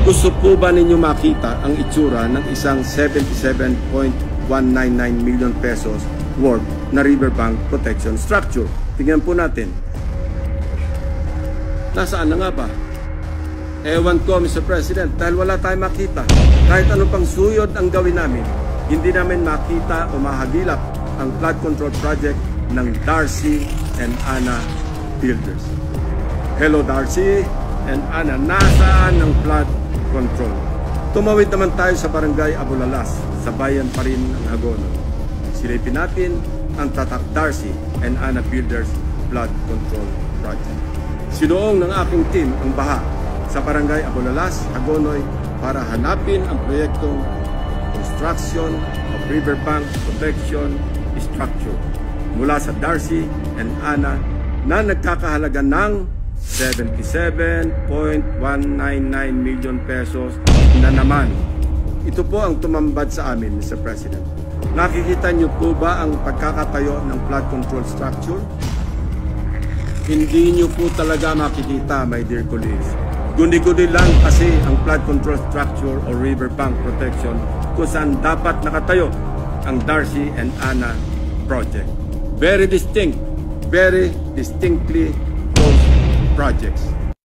Gusto po ba ninyo makita ang itsura ng isang 77.199 million pesos worth na riverbank protection structure? Tingnan po natin. Nasaan na nga ba? Ewan ko, Mr. President, dahil wala tayong makita. Kahit ano pang suyod ang gawin namin, hindi namin makita o mahagilap ang flood control project ng Darcy and Ana Builders. Hello Darcy and Ana, nasaan ang flood control? Tumawid naman tayo sa barangay Abulalas, sa bayan pa rin ng Hagonoy. Silipin natin ang tatak Darcy and Ana Builders flood control project. Sinuong ng aking team ang baha sa barangay Abulalas, Hagonoy para hanapin ang proyektong construction of riverbank protection structure mula sa Darcy and Ana na nagkakahalaga ng 77.199 million pesos na naman. Ito po ang tumambad sa amin, Mr. President. Nakikita niyo po ba ang pagkakatayo ng flood control structure? Hindi niyo po talaga makikita, my dear colleagues. Guni-guni lang kasi ang flood control structure o riverbank protection kung saan dapat nakatayo ang Darcy and Ana project. Very distinct, very distinctly those projects.